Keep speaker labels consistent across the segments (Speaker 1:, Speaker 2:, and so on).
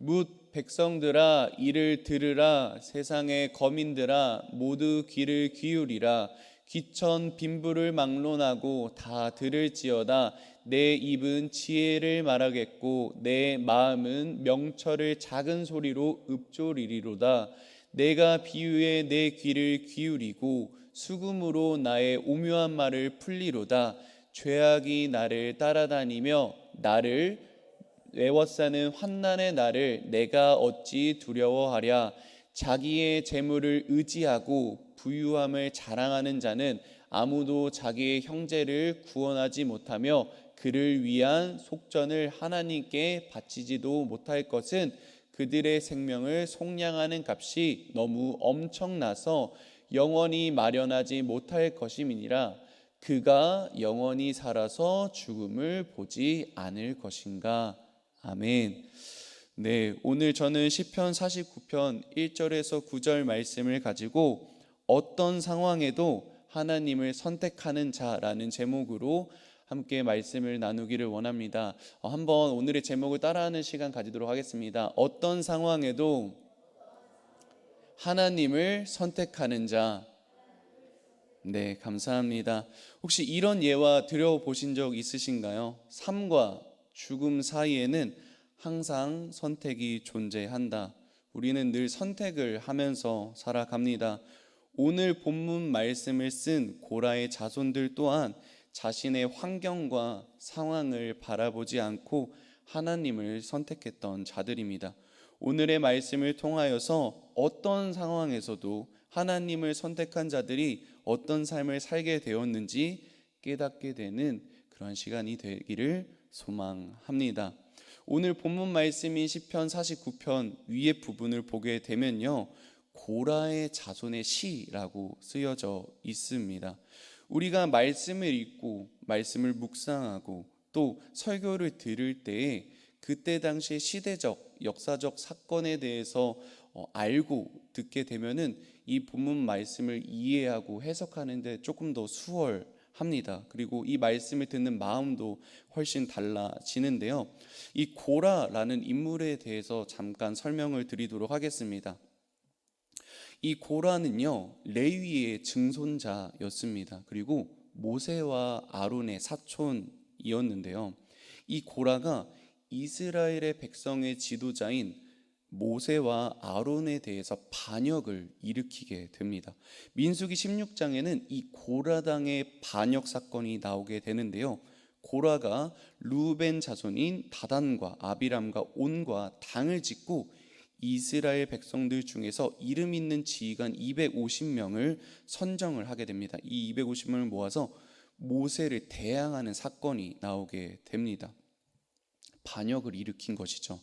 Speaker 1: 뭇 백성들아 이를 들으라. 세상의 거민들아 모두 귀를 기울이라. 귀천 빈부를 막론하고 다 들을지어다. 내 입은 지혜를 말하겠고 내 마음은 명철을 작은 소리로 읊조리리로다. 내가 비유에 내 귀를 기울이고 수금으로 나의 오묘한 말을 풀리로다. 죄악이 나를 따라다니며 나를 애워싸는 환난의 날을 내가 어찌 두려워하랴. 자기의 재물을 의지하고 부유함을 자랑하는 자는 아무도 자기의 형제를 구원하지 못하며 그를 위한 속전을 하나님께 바치지도 못할 것은 그들의 생명을 속량하는 값이 너무 엄청나서 영원히 마련하지 못할 것임이니라. 그가 영원히 살아서 죽음을 보지 않을 것인가. 아멘. 네, 오늘 저는 시편 49편 1절에서 9절 말씀을 가지고 어떤 상황에도 하나님을 선택하는 자라는 제목으로 함께 말씀을 나누기를 원합니다. 한번 오늘의 제목을 따라하는 시간 가지도록 하겠습니다. 어떤 상황에도 하나님을 선택하는 자. 네, 감사합니다. 혹시 이런 예화 들어보신 적 있으신가요? 삶과 죽음 사이에는 항상 선택이 존재한다. 우리는 늘 선택을 하면서 살아갑니다. 오늘 본문 말씀을 쓴 고라의 자손들 또한 자신의 환경과 상황을 바라보지 않고 하나님을 선택했던 자들입니다. 오늘의 말씀을 통하여서 어떤 상황에서도 하나님을 선택한 자들이 어떤 삶을 살게 되었는지 깨닫게 되는 그런 시간이 되기를 소망합니다. 오늘 본문 말씀인 시편 49편 위의 부분을 보게 되면요, 고라의 자손의 시라고 쓰여져 있습니다. 우리가 말씀을 읽고 말씀을 묵상하고 또 설교를 들을 때에 그때 당시의 시대적 역사적 사건에 대해서 알고 듣게 되면은 이 본문 말씀을 이해하고 해석하는데 조금 더 수월합니다. 그리고 이 말씀을 듣는 마음도 훨씬 달라지는데요. 이 고라라는 인물에 대해서 잠깐 설명을 드리도록 하겠습니다. 이 고라는요, 레위의 증손자였습니다. 그리고 모세와 아론의 사촌이었는데요. 이 고라가 이스라엘의 백성의 지도자인 모세와 아론에 대해서 반역을 일으키게 됩니다. 민수기 16장에는 이 고라당의 반역 사건이 나오게 되는데요. 고라가 루벤 자손인 다단과 아비람과 온과 당을 짓고 이스라엘 백성들 중에서 이름 있는 지휘관 250명을 선정을 하게 됩니다. 이 250명을 모아서 모세를 대항하는 사건이 나오게 됩니다. 반역을 일으킨 것이죠.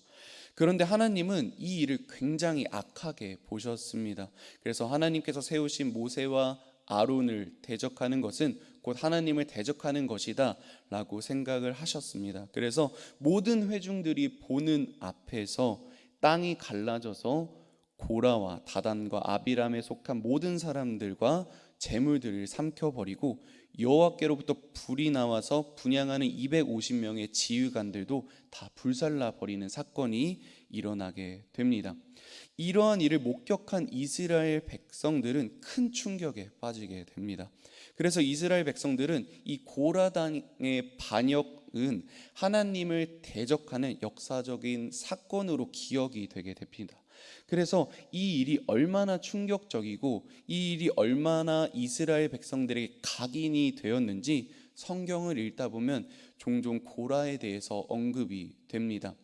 Speaker 1: 그런데 하나님은 이 일을 굉장히 악하게 보셨습니다. 그래서 하나님께서 세우신 모세와 아론을 대적하는 것은 곧 하나님을 대적하는 것이다 라고 생각을 하셨습니다. 그래서 모든 회중들이 보는 앞에서 땅이 갈라져서 고라와 다단과 아비람에 속한 모든 사람들과 재물들을 삼켜버리고 여호와께로부터 불이 나와서 분향하는 250명의 지휘관들도 다 불살라버리는 사건이 일어나게 됩니다. 이러한 일을 목격한 이스라엘 백성들은 큰 충격에 빠지게 됩니다. 그래서 이스라엘 백성들은 이 고라당의 반역은 하나님을 대적하는 역사적인 사건으로 기억이 되게 됩니다. 그래서 이 일이 얼마나 충격적이고 이 일이 얼마나 이스라엘 백성들에게 각인이 되었는지 성경을 읽다 보면 종종 고라에 대해서 언급이 됩니다.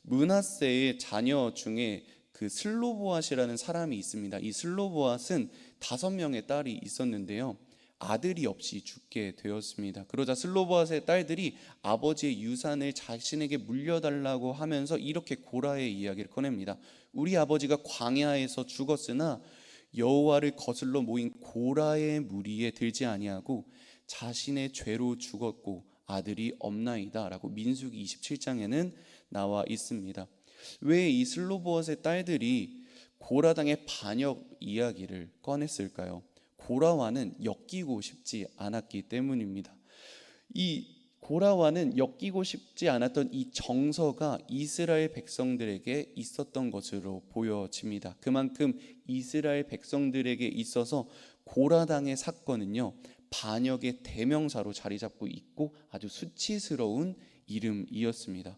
Speaker 1: 므낫세의 자녀 중에 그 슬로보앗이라는 사람이 있습니다. 이 슬로보앗은 5명의 딸이 있었는데요, 아들이 없이 죽게 되었습니다. 그러자 슬로보앗의 딸들이 아버지의 유산을 자신에게 물려달라고 하면서 이렇게 고라의 이야기를 꺼냅니다. 우리 아버지가 광야에서 죽었으나 여호와를 거슬러 모인 고라의 무리에 들지 아니하고 자신의 죄로 죽었고 아들이 없나이다 라고 민수기 27장에는 나와 있습니다. 왜 이 슬로보앗의 딸들이 고라당의 반역 이야기를 꺼냈을까요? 고라와는 엮이고 싶지 않았기 때문입니다. 이 고라와는 엮이고 싶지 않았던 이 정서가 이스라엘 백성들에게 있었던 것으로 보여집니다. 그만큼 이스라엘 백성들에게 있어서 고라당의 사건은요, 반역의 대명사로 자리 잡고 있고 아주 수치스러운 이름이었습니다.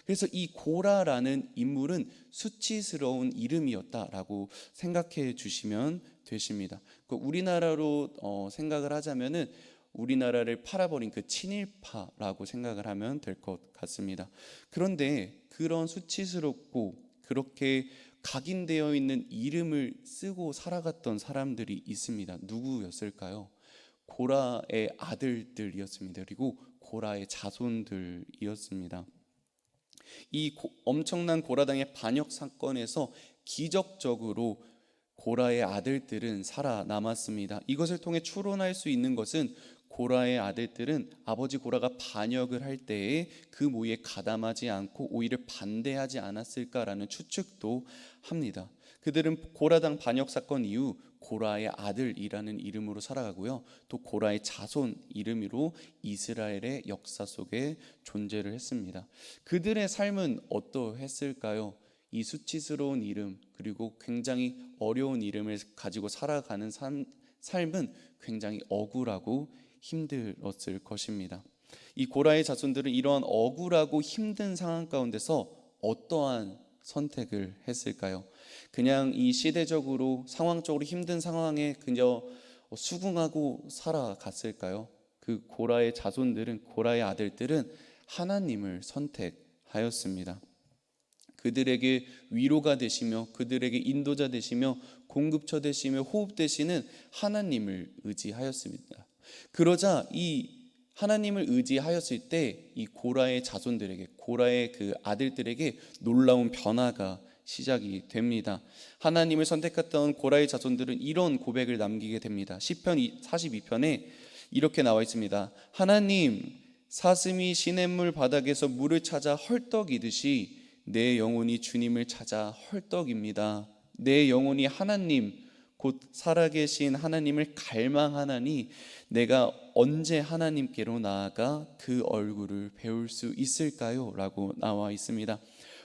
Speaker 1: 그래서 이 고라라는 인물은 수치스러운 이름이었다라고 생각해 주시면 되십니다. 우리나라로 생각을 하자면은 우리나라를 팔아버린 그 친일파라고 생각을 하면 될 것 같습니다. 그런데 그런 수치스럽고 그렇게 각인되어 있는 이름을 쓰고 살아갔던 사람들이 있습니다. 누구였을까요? 고라의 아들들이었습니다. 그리고 고라의 자손들이었습니다. 이 엄청난 고라당의 반역 사건에서 기적적으로 고라의 아들들은 살아남았습니다. 이것을 통해 추론할 수 있는 것은 고라의 아들들은 아버지 고라가 반역을 할 때에 그 모의에 가담하지 않고 오히려 반대하지 않았을까라는 추측도 합니다. 그들은 고라당 반역 사건 이후 고라의 아들이라는 이름으로 살아가고요, 또 고라의 자손 이름으로 이스라엘의 역사 속에 존재를 했습니다. 그들의 삶은 어떠했을까요? 이 수치스러운 이름, 그리고 굉장히 어려운 이름을 가지고 살아가는 삶은 굉장히 억울하고 힘들었을 것입니다. 이 고라의 자손들은 이러한 억울하고 힘든 상황 가운데서 어떠한 선택을 했을까요? 그냥 이 시대적으로 상황적으로 힘든 상황에 그저 수긍하고 살아갔을까요? 그 고라의 자손들은, 고라의 아들들은 하나님을 선택하였습니다. 그들에게 위로가 되시며 그들에게 인도자 되시며 공급처 되시며 호흡 되시는 하나님을 의지하였습니다. 그러자 이 하나님을 의지하였을 때 이 고라의 자손들에게, 고라의 그 아들들에게 놀라운 변화가 시작이 됩니다. 하나님을 선택했던 고라의 자손들은 이런 고백을 남기게 됩니다. 시편 42편에 이렇게 나와 있습니다. 하나님, 사슴이 시냇물 바닥에서 물을 찾아 헐떡이듯이 내 영혼이 주님을 찾아 헐떡입니다. 내 영혼이 하나님, 곧 살아계신 하나님을 갈망하나니 내가 언제 하나님께로 나아가 그 얼굴을 배울 수 있을까요? 라고 나와 있습니다.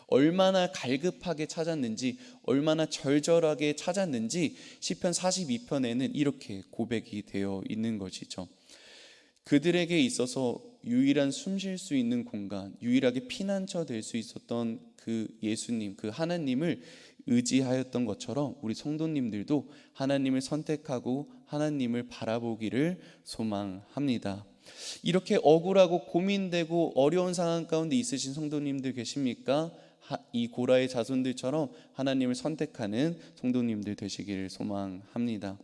Speaker 1: 얼마나 갈급하게 찾았는지, 얼마나 절절하게 찾았는지 시편 42편에는 이렇게 고백이 되어 있는 것이죠. 그들에게 있어서 유일한 숨 쉴 수 있는 공간, 유일하게 피난처 될 수 있었던 그 예수님, 그 하나님을 의지하였던 것처럼 우리 성도님들도 하나님을 선택하고 하나님을 바라보기를 소망합니다. 이렇게 억울하고 고민되고 어려운 상황 가운데 있으신 성도님들 계십니까? 이 고라의 자손들처럼 하나님을 선택하는 성도님들 되시기를 소망합니다.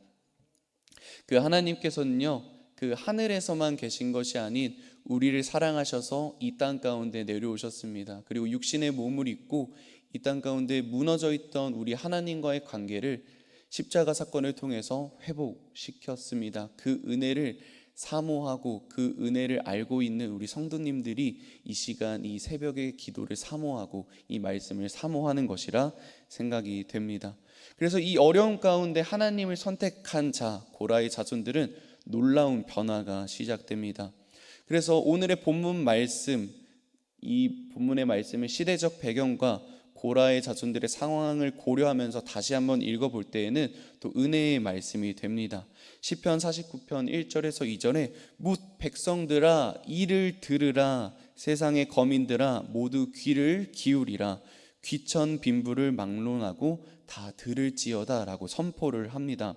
Speaker 1: 그 하나님께서는요, 그 하늘에서만 계신 것이 아닌 우리를 사랑하셔서 이 땅 가운데 내려오셨습니다. 그리고 육신의 몸을 입고 이 땅 가운데 무너져 있던 우리 하나님과의 관계를 십자가 사건을 통해서 회복시켰습니다. 그 은혜를 사모하고 그 은혜를 알고 있는 우리 성도님들이 이 시간 이 새벽의 기도를 사모하고 이 말씀을 사모하는 것이라 생각이 됩니다. 그래서 이 어려움 가운데 하나님을 선택한 자, 고라의 자손들은 놀라운 변화가 시작됩니다. 그래서 오늘의 본문 말씀, 이 본문의 말씀의 시대적 배경과 고라의 자손들의 상황을 고려하면서 다시 한번 읽어볼 때에는 또 은혜의 말씀이 됩니다. 시편 49편 1절에서 2절에 뭇 백성들아 이를 들으라, 세상의 거민들아 모두 귀를 기울이라, 귀천 빈부를 막론하고 다 들을지어다 라고 선포를 합니다.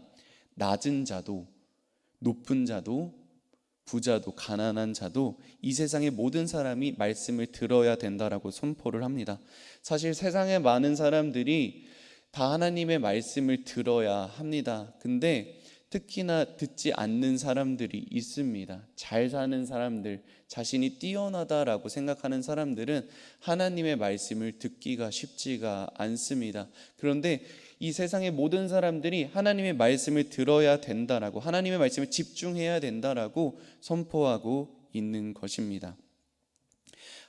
Speaker 1: 낮은 자도 높은 자도 부자도 가난한 자도 이 세상의 모든 사람이 말씀을 들어야 된다라고 선포를 합니다. 사실 세상에 많은 사람들이 다 하나님의 말씀을 들어야 합니다. 근데 특히나 듣지 않는 사람들이 있습니다. 잘 사는 사람들, 자신이 뛰어나다라고 생각하는 사람들은 하나님의 말씀을 듣기가 쉽지가 않습니다. 그런데 이 세상의 모든 사람들이 하나님의 말씀을 들어야 된다라고, 하나님의 말씀을 집중해야 된다라고 선포하고 있는 것입니다.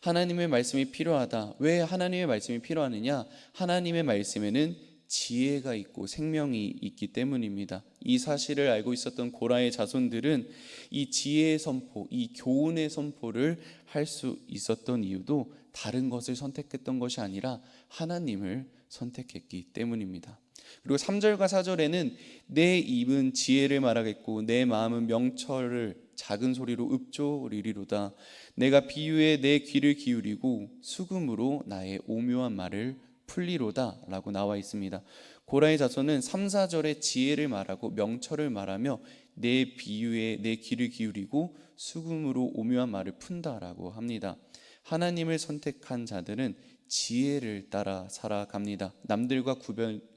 Speaker 1: 하나님의 말씀이 필요하다. 왜 하나님의 말씀이 필요하느냐? 하나님의 말씀에는 지혜가 있고 생명이 있기 때문입니다. 이 사실을 알고 있었던 고라의 자손들은 이 지혜의 선포, 이 교훈의 선포를 할 수 있었던 이유도 다른 것을 선택했던 것이 아니라 하나님을 선택했기 때문입니다. 그리고 3절과 4절에는 내 입은 지혜를 말하겠고 내 마음은 명철을 작은 소리로 읊조리리로다. 내가 비유에 내 귀를 기울이고 수금으로 나의 오묘한 말을 풀리로다 라고 나와 있습니다. 고라의 자손은 3, 4절에 지혜를 말하고 명철을 말하며 내 비유에 내 귀를 기울이고 수금으로 오묘한 말을 푼다라고 합니다. 하나님을 선택한 자들은 지혜를 따라 살아갑니다. 남들과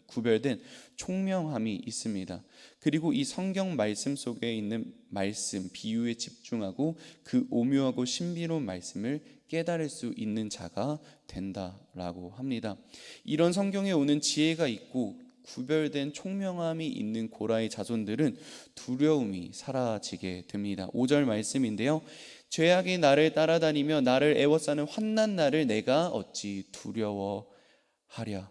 Speaker 1: 구별된 총명함이 있습니다. 그리고 이 성경 말씀 속에 있는 말씀, 비유에 집중하고 그 오묘하고 신비로운 말씀을 깨달을 수 있는 자가 된다라고 합니다. 이런 성경에 오는 지혜가 있고 구별된 총명함이 있는 고라의 자손들은 두려움이 사라지게 됩니다. 5절 말씀인데요. 죄악이 나를 따라다니며 나를 애워싸는 환난 날을 내가 어찌 두려워하랴.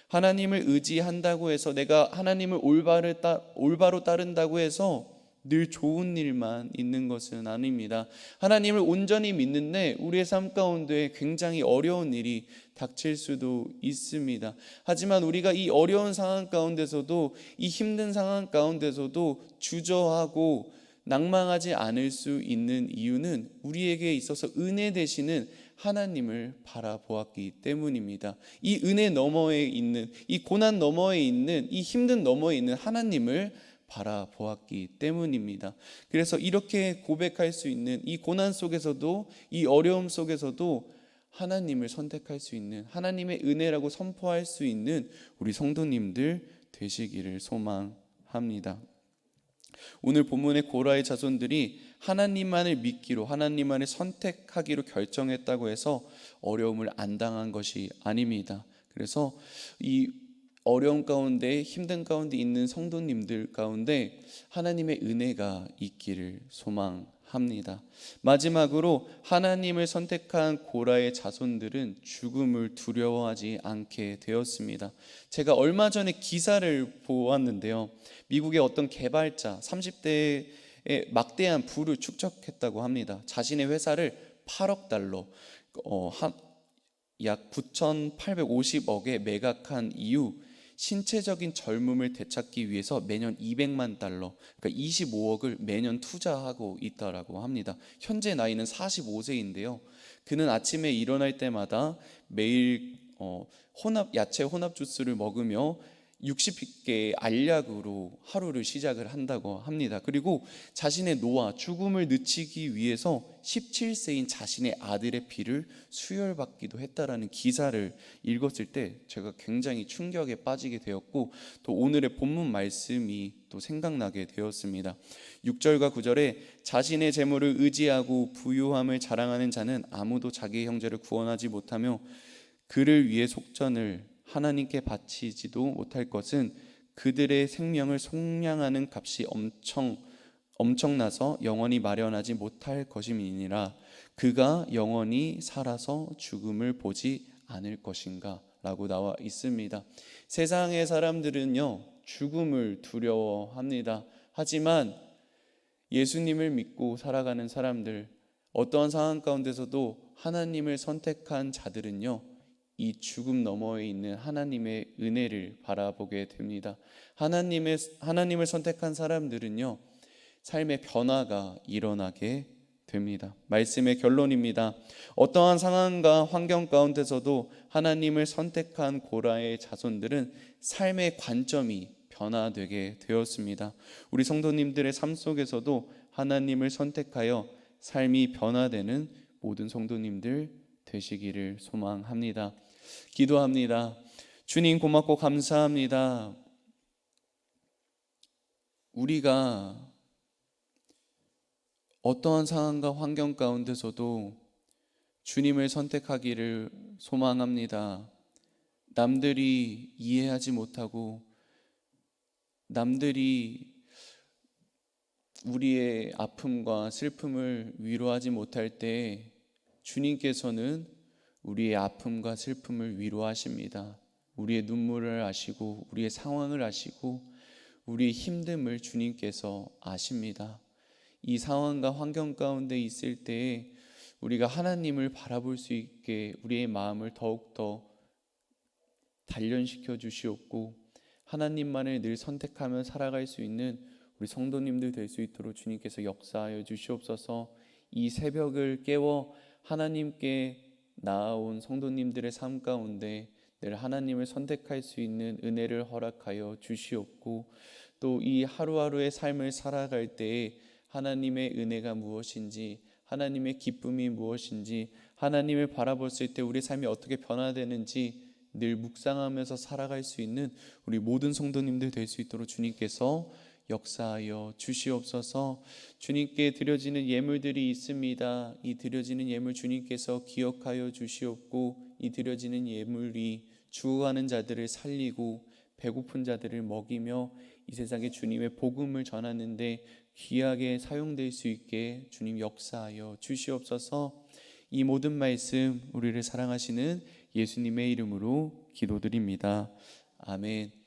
Speaker 1: 하나님을 의지한다고 해서 내가 하나님을 올바로 따른다고 해서 늘 좋은 일만 있는 것은 아닙니다. 하나님을 온전히 믿는데 우리의 삶 가운데 굉장히 어려운 일이 닥칠 수도 있습니다. 하지만 우리가 이 어려운 상황 가운데서도 이 힘든 상황 가운데서도 주저하고 낭망하지 않을 수 있는 이유는 우리에게 있어서 은혜 되시는 하나님을 바라보았기 때문입니다. 이 은혜 너머에 있는, 이 고난 너머에 있는, 이 힘든 너머에 있는 하나님을 바라보았기 때문입니다. 그래서 이렇게 고백할 수 있는, 이 고난 속에서도, 이 어려움 속에서도 하나님을 선택할 수 있는, 하나님의 은혜라고 선포할 수 있는 우리 성도님들 되시기를 소망합니다. 오늘 본문의 고라의 자손들이 하나님만을 믿기로, 하나님만을 선택하기로 결정했다고 해서 어려움을 안 당한 것이 아닙니다. 그래서 이 어려움 가운데, 힘든 가운데 있는 성도님들 가운데 하나님의 은혜가 있기를 소망합니다. 마지막으로 하나님을 선택한 고라의 자손들은 죽음을 두려워하지 않게 되었습니다. 제가 얼마 전에 기사를 보았는데요. 미국의 어떤 개발자 30대의 막대한 부를 축적했다고 합니다. 자신의 회사를 8억 달러, 약 9,850억에 매각한 이후 신체적인 젊음을 되찾기 위해서 매년 200만 달러, 그러니까 25억을 매년 투자하고 있다라고 합니다. 현재 나이는 45세인데요. 그는 아침에 일어날 때마다 매일 야채 혼합 주스를 먹으며 60개의 알약으로 하루를 시작을 한다고 합니다. 그리고 자신의 노화, 죽음을 늦추기 위해서 17세인 자신의 아들의 피를 수혈받기도 했다라는 기사를 읽었을 때 제가 굉장히 충격에 빠지게 되었고, 또 오늘의 본문 말씀이 또 생각나게 되었습니다. 6절과 9절에 자신의 재물을 의지하고 부유함을 자랑하는 자는 아무도 자기 형제를 구원하지 못하며 그를 위해 속전을 하나님께 바치지도 못할 것은 그들의 생명을 속량하는 값이 엄청나서 영원히 마련하지 못할 것임이니라. 그가 영원히 살아서 죽음을 보지 않을 것인가 라고 나와 있습니다. 세상의 사람들은요, 죽음을 두려워합니다. 하지만 예수님을 믿고 살아가는 사람들, 어떠한 상황 가운데서도 하나님을 선택한 자들은요, 이 죽음 너머에 있는 하나님의 은혜를 바라보게 됩니다. 하나님을 선택한 사람들은요, 삶의 변화가 일어나게 됩니다. 말씀의 결론입니다. 어떠한 상황과 환경 가운데서도 하나님을 선택한 고라의 자손들은 삶의 관점이 변화되게 되었습니다. 우리 성도님들의 삶 속에서도 하나님을 선택하여 삶이 변화되는 모든 성도님들 되시기를 소망합니다. 기도합니다. 주님, 고맙고 감사합니다. 우리가 어떠한 상황과 환경 가운데서도 주님을 선택하기를 소망합니다. 남들이 이해하지 못하고 남들이 우리의 아픔과 슬픔을 위로하지 못할 때 주님께서는 우리의 아픔과 슬픔을 위로하십니다. 우리의 눈물을 아시고 우리의 상황을 아시고 우리의 힘듦을 주님께서 아십니다. 이 상황과 환경 가운데 있을 때에 우리가 하나님을 바라볼 수 있게 우리의 마음을 더욱더 단련시켜 주시옵고 하나님만을 늘 선택하며 살아갈 수 있는 우리 성도님들 될 수 있도록 주님께서 역사하여 주시옵소서. 이 새벽을 깨워 하나님께 나아온 성도님들의 삶 가운데 늘 하나님을 선택할 수 있는 은혜를 허락하여 주시옵고 또 이 하루하루의 삶을 살아갈 때에 하나님의 은혜가 무엇인지 하나님의 기쁨이 무엇인지 하나님을 바라봤을 때 우리 삶이 어떻게 변화되는지 늘 묵상하면서 살아갈 수 있는 우리 모든 성도님들 될 수 있도록 주님께서 역사하여 주시옵소서. 주님께 드려지는 예물들이 있습니다. 이 드려지는 예물 주님께서 기억하여 주시옵고 이 드려지는 예물이 죽어가는 자들을 살리고 배고픈 자들을 먹이며 이 세상에 주님의 복음을 전하는데 귀하게 사용될 수 있게 주님 역사하여 주시옵소서. 이 모든 말씀 우리를 사랑하시는 예수님의 이름으로 기도드립니다. 아멘.